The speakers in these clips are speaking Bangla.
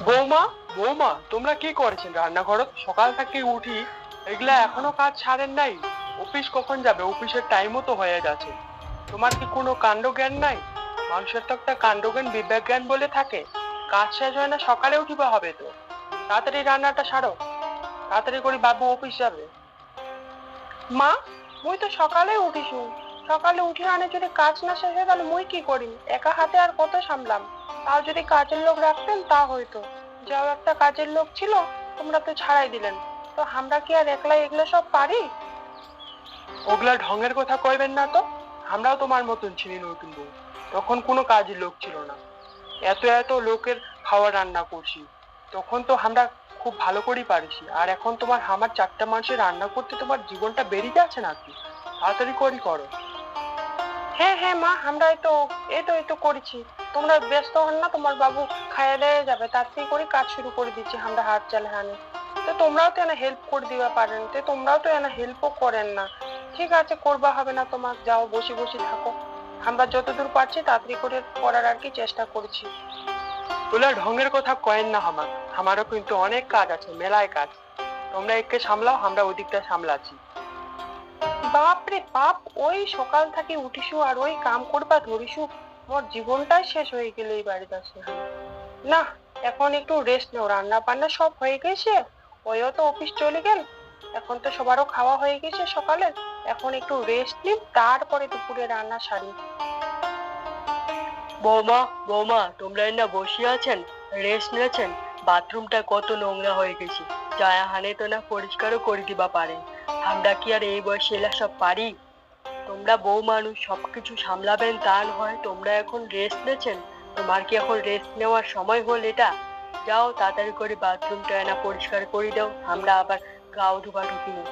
বৌমা, বৌমা, তোমরা কি করেছেন রান্নাঘরত? সকাল থেকে উঠি, এগুলা এখনো কাজ ছাড়েন নাই? অফিস কখন যাবে? অফিসের টাইমও তো হয়ে গেছে। তোমার কি কোনো কাণ্ড জ্ঞান নাই? মানুষের তো একটা কাণ্ড জ্ঞান বিবেক জ্ঞান বলে থাকে। কাজ শেষ হয় না, সকালে উঠিবা হবে তো। তাড়াতাড়ি রান্নাটা সারো, তাড়াতাড়ি করে বাবু অফিস যাবে। মা, মুই তো সকালে উঠিছু। সকালে উঠি আনে যদি কাজ না শেষ হয় তাহলে মুই কি করি? একা হাতে আর কত সামলাম? তাও যদি কাজের লোক রাখতেন তা হইতো। যাও একটা কাজের লোক ছিল, তোমরা তো ছাড়াই দিলেন। তো আমরা কি আর একলা এগুলো সব পারি? ওগুলা ঢঙের কথা কইবেন না তো। আমরাও তোমার মতন ছিলি নতুন বউ, তখন কোনো কাজের লোক ছিল না। এত এত লোকের খাওয়া রান্না করছি, তখন তো আমরা খুব ভালো করেই পারিছি। আর এখন তোমার আমার 4টা মানুষের রান্না করতে তোমার জীবনটা বেরিয়ে যাচ্ছে নাকি? তাড়াতাড়ি করি করো। হ্যাঁ হ্যাঁ মা, আমরা এই তো করেছি। তোমরা ব্যস্ত হন না, তোমার বাবু খাইয়ে দিয়ে যাবে, তাড়াতাড়ি করে কাজ শুরু করে দিচ্ছি আমরা হাত চালে হানে। তো তোমরাও তো এনা হেল্প করে দিবা পারেন, তো তোমরাও তো এনা হেল্পও করেন না। ঠিক আছে, করবা হবে না তোমার, যাও বসে বসে থাকো। আমরা যতদূর পারছি তাড়াতাড়ি করে করার আর কি চেষ্টা করছি। তোলা ঢঙের কথা কয়েন না আমার, আমারও কিন্তু অনেক কাজ আছে, মেলায় কাজ। তোমরা একে সামলাও, আমরা ওই দিকটা সামলাচ্ছি। বাপরে বাপ, ওই সকাল থেকে উঠিসু আর ওই কাম করবা ধরিসু, মোর জীবনটাই শেষ হয়ে গেল এই বাড়িতে আসে। না, এখন একটু রেস্ট নেও, রান্না বান্না সব হয়ে গেছে। ওইও তো অফিস চলে গেল। এখন তো সবারও খাওয়া হয়ে গেছে সকালে। এখন একটু রেস্ট নিই, তারপরে দুপুরে রান্না সারি। বৌমা, বৌমা, তোমরা না বসে আছেন, রেস্ট নিয়েছেন? বাথরুমটা কত নোংরা হয়ে গেছে, যায়া হানে তো না পরিষ্কারও করে দিবা পারেন। আমরা কি আর এই বয়সে এলা সব পারি? তোমরা বউ মানুষ, সবকিছু সামলাবেন তা নয়। তোমরা এখন রেস্ট নিয়েছেন, তোমার কি এখন রেস্ট নেওয়ার সময় হল এটা? যাও তাড়াতাড়ি করে বাথরুমটা এনা পরিষ্কার করে দাও, আমরা আবার গাও ধোবা ঢুকি না।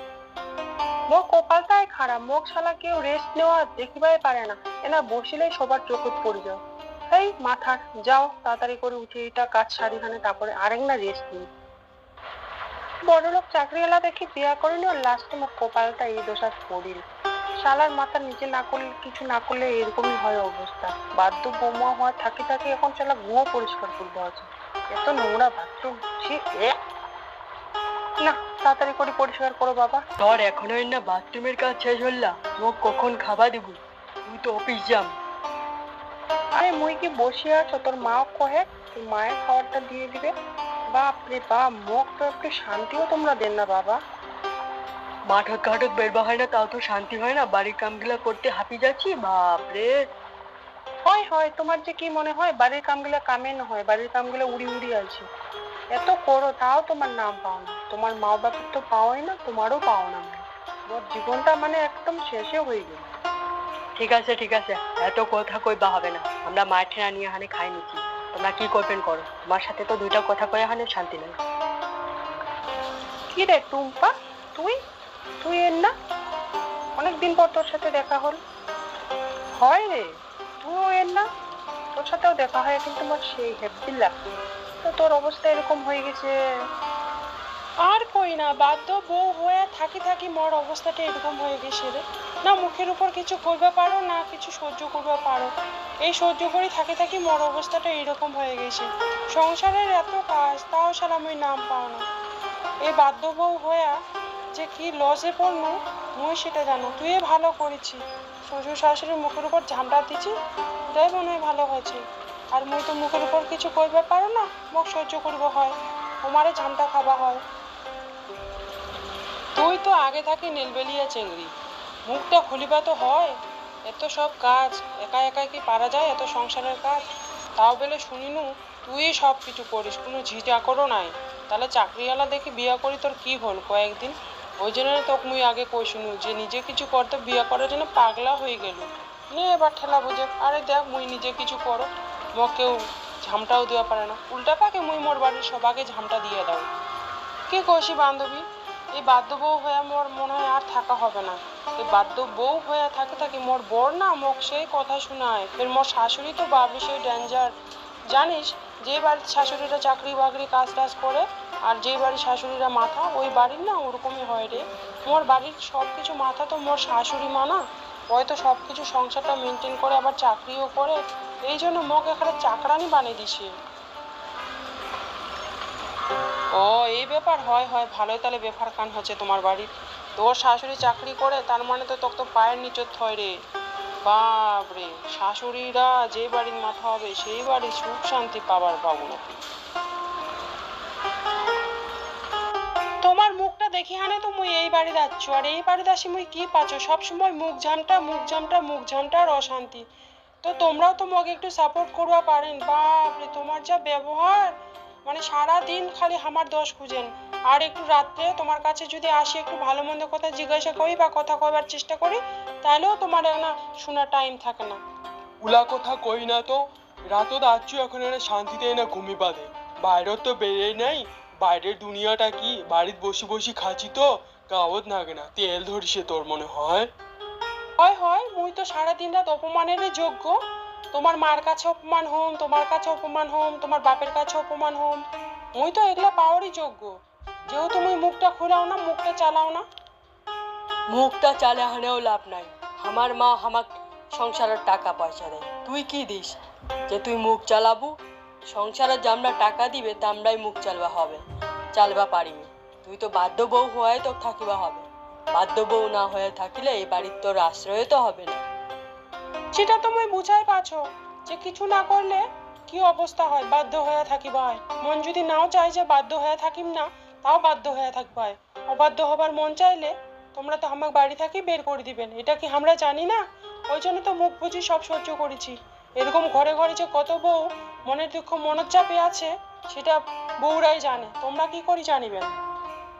মোর কপালটাই খারাপ, মোক শালা কেউ রেস্ট নেওয়া দেখিবাই পারে না। এনা বসিলেই সবার চোখে পড়ে যাও। এই মাথার, যাও তাড়াতাড়ি করে উঠে এটা কাজ সারিখানে, তারপরে আরেক না রেস্ট নিই। বড়লোক চাকরিওয়ালা দেখি বিয়া করিনি, ওর লাস্টে মোর কপালটা এই দোষা পড়িল। শালার মাথা নিচে না করলে, কিছু না করলে এরকমই হয় অবস্থা। বাধ্য বৌমা হওয়া থাকি থাকি এখন শালা গুঁয়ো পরিষ্কার করতে হচ্ছে। এত নোংরা বাথরুম, ছি। না, তাড়াতাড়ি করে পরিষ্কার করো বাবা। তোর এখনো না বাথরুমের কাজ শেষ হল? মোক কখন খাবার দিব? তুই তো অফিস যাম। আরে মুই কি বসে আছো, তোর মাও কহে তোর মায়ের খাবারটা দিয়ে দিবে। বাপ রে বাপ, মোক তো একটু শান্তিও তোমরা দেন না বাবা। মাঠক ঘাটক বেরবা হয় না, তাও তো শান্তি হয় না? বাড়ির কামগুলা করতে হাঁপি যাচ্ছি, বাপ রে। হয় হয়, তোমার যে কি মনে হয় বাড়ির কামগুলা কামে না হয়? বাড়ির কামগুলো উড়ি উড়ি আছে। এত করো তাও তোমার নাম পাও না, তোমার মা বাবার তো পাওয়াই না, তোমারও পাও না। মোর জীবনটা মানে একদম শেষে হয়ে গেল। ঠিক আছে ঠিক আছে, এত কথা কইবা হবে না, আমরা মাঠে আনিয়ে হানে খাই নিচ্ছি। তোমরা কি করবেন করো, তোমার সাথে তো দুইটা কথা কয়ে হানে শান্তি নেই। কি রে টুম্পা, তুই তুই এর না? অনেকদিন পর তোর সাথে দেখা হল। হয় রে, তুইও এর না? তোর সাথেও দেখা হয় কিন্তু আমার সেই হেব্বি লাগছে। তো তোর অবস্থা এরকম হয়ে গেছে। আর কই না, বাধ্য বউ হয়ে থাকি থাকি মোর অবস্থাটা এরকম হয়ে গেছে রে। না মুখের উপর কিছু করবে পারো, না কিছু সহ্য করবে পারো। এই সহ্য করে থাকি থাকি মোর অবস্থাটা এরকম হয়ে গেছে। সংসারের এত কাজ, তাও সারা মুই নাম পাও না। এই বাধ্য বউ হইয়া যে কি লসে পড়নু মুই সেটা জানো। তুই ভালো করেছি, শ্বশুর শাশুড়ির মুখের উপর ঝামটা দিছি, ওটাই মনে হয় ভালো হয়েছে। আর মুই তো মুখের উপর কিছু করবে পারো না, মুখ সহ্য করবো হয়, তোমারে ঝামটা খাবা হয়। তুই তো আগে থাকি নেলবেলিয়া চেংড়ি, মুখটা খুলিবা তো হয়। এত সব কাজ একা একা কি পারা যায়? এত সংসারের কাজ তাও বেলে শুনিনু তুই সব কিছু করিস, কোনো ঝিঝা করো নাই। তাহলে চাকরিওয়ালা দেখি বিয়া করি তোর কি হল কয়েকদিন? ওই জন্য তোকে মুই আগে কইসুনু যে নিজে কিছু করতে বিয়া করার জন্য পাগলা হয়ে গেল। নে এবার ঠেলা বুঝে, আরে দেখ মুই নিজে কিছু করো, মোক কেউ ঝামটাও দেওয়া পারে না, উল্টা পাকে মুই মোর বাড়ির সবাকে ঝামটা দিয়ে দাও। কি কইছি বান্ধবী, এই বাধ্য বউ হয়ে মোর মনে হয় আর থাকা হবে না। এই বাধ্য বউ হয়ে থাকে থাকি মোর বর না মোক সেই কথা শোনায়, ফের মোর শাশুড়ি তো বাবলি সেই ডেঞ্জার। জানিস, যে বাড়ির শাশুড়িরা চাকরি বাকরি কাজ টাজ করে আর যে বাড়ির শাশুড়িরা মাথা, ওই বাড়ির না ওরকমই হয় রে। মোর বাড়ির সব কিছু মাথা তো মোর শাশুড়ি মা না, ওই তো সব কিছু সংসারটা মেনটেন করে আবার চাকরিও করে। এই জন্য মোক এখানে চাকরানি বানিয়ে দিছে। ও এই ব্যাপার, হয় হয়, ভালোই তাহলে বেফার কান হচ্ছে তোমার বাড়ির। তোর শাশুড়ি চাকরি করে, তার মানে তো তোকে তো পায়ের নিচের থয় রে। বাপরে, শাশুড়িরা যে বাড়ির মাথা হবে সেই বাড়ির সুখ শান্তি পাবার পাবো না। তোমার মুখটা দেখি হানে তো মুই এই বাড়ি যাচ্ছ, আর এই বাড়িতে আসি মুই কি পাচ্ছ? সবসময় মুখ ঝামটা মুখ ঝামটা মুখ ঝামটা আর অশান্তি। তো তোমরাও তো আমাকে একটু সাপোর্ট করবা পারেন। বাপরে, তোমার যা ব্যবহার, মানে সারা দিন খালি আমার দোষ খুঁজেন। আর একটু রাত্রে তোমার কাছে যদি আসি, একটু ভালো মন্দ কথা জিজ্ঞাসা করি বা কথা কইবার চেষ্টা করি, তাহলেও তোমার না শোনার টাইম থাকে না। উলা কথা কই না তো, রাতও যাচ্ছি এখন এনে শান্তিতে এনে ঘুমি বাঁধে। বাইরের তো বেরিয়ে নাই, বাইরের দুনিয়াটা কি, বাড়িতে বসে বসে খাচ্ছি তো গাওত লাগে না, তেল ধরিসে তোর মনে হয়। হয় হয়, মুই তো সারা দিন রাত অপমানেরই যোগ্য। তোমার মার কাছে অপমান হোম, তোমার কাছে অপমান হোম, তোমার বাপের কাছে অপমান হোম, মুই তো এগুলা পাওয়ারই যোগ্য। যেহেতু মুই মুখটা খুলাও না, মুখটা চালাও না। মুখটা চালে হানেও লাভ নাই। আমার মা আমাক সংসারের টাকা পয়সা দেয়, তুই কি দিস যে তুই মুখ চালাবু? সংসারের জামরা টাকা দিবে তামরাই মুখ চালবা হবে, চালবা পারিবি। তুই তো বাধ্য বউ হয়ে তো থাকিবা হবে, বাধ্য বউ না হয়ে থাকিলে এই বাড়ির তোর আশ্রয় তো হবে না। সেটা তো মুই বুঝাই পাছো যে কিছু না করলে কি অবস্থা হয়, বাধ্য হয়ে থাকিবা হয়। মন যদি নাও চায় যে বাধ্য হয়ে থাকিম না, তাও বাধ্য হয়ে থাকবা হয়। অবাধ্য হবার মন চাইলে তোমরা তো আমার বাড়ি থেকে বের করে দিবেন, এটা কি আমরা জানি না? ওই জন্য তো মুখ বুঝি সব সহ্য করেছি। এরকম ঘরে ঘরে যে কত বউ মনের দুঃখ মনের চাপে আছে, সেটা বউরাই জানে, তোমরা কি করে জানিবেন?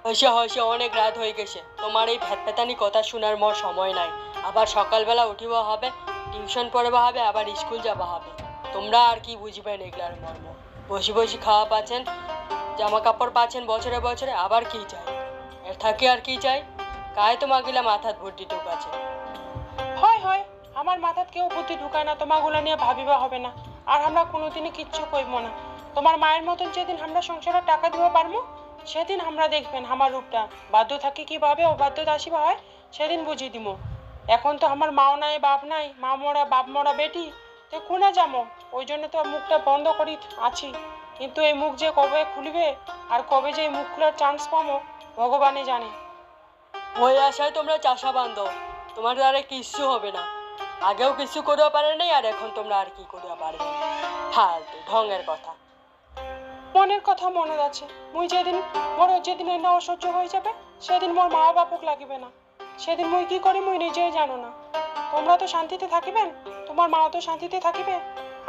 হয়েছে হয়েছে, অনেক রাত হয়ে গেছে, তোমার এই ভ্যাতপ্যাতানি কথা শোনার মোর সময় নাই। আবার সকালবেলা উঠিবা হবে, টিউশন পড়বা হবে, আবার স্কুল যাবা হবে। তোমরা আর কি বুঝবেন এগুলার মর্ম? বসে বসে খাওয়া পাচ্ছেন, জামা কাপড় পাচ্ছেন বছরে বছরে, আবার কি চাই? এর থাকে আর কি চাই? কায় তোমাগুলা মাথাত ভর্তি ঢুকাছে। হয় হয়, আমার মাথাত কেউ বুদ্ধি ঢুকায় না, তোমাগুলো নিয়ে ভাবিবা হবে না। আর আমরা কোনোদিনই কিচ্ছু কইব না। তোমার মায়ের মতন যেদিন আমরা সংসারে টাকা দিতে পারবো, সেদিন আমরা দেখবেন আমার রূপটা। বাধ্য থাকি কিভাবে অবাধ্য দাসী হয়, সেদিন বুঝিয়ে দিব। এখন তো আমার মাও নাই বাপ নাই, মা মরা বাপ মরা বেটি, তো কোনে যাবো? ওই জন্য তো মুখটা বন্ধ করি আছি। কিন্তু এই মুখ যে কবে খুলবে আর কবে যে এই মুখ খোলার চান্স পাবো, ভগবানই জানে। ওই আশায় তোমরা চাষা বান্ধব, তোমার দ্বারা কিচ্ছু হবে না। আগেও কিছু করিয়া পারে নাই, আর এখন তোমরা আর কি করিয়া পারবে? ফালতু ঢঙের কথা। মনের কথা মনে আছে, মুই যেদিন যেদিন না অসহ্য হয়ে যাবে, সেদিন মোর মা বাপক লাগিবে না। সেদিন মুই কি করি মুই নিজেই জানো না। তোমরা তো শান্তিতে থাকিবেন, তোমার মাও তো শান্তিতে থাকিবে।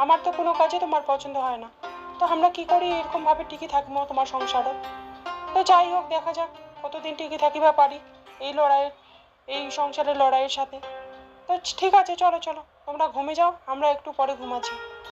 আমার তো কোনো কাজে তোমার পছন্দ হয় না। তো আমরা কি করি এরকম ভাবে টিকে থাকবো তোমার সংসারে? তো যাই হোক, দেখা যাক কতদিন টিকে থাকিবা পারি এই লড়াইয়ের, এই সংসারের লড়াইয়ের সাথে। তো ঠিক আছে, চলো চলো, তোমরা ঘুমে যাও, আমরা একটু পরে ঘুমাচ্ছি।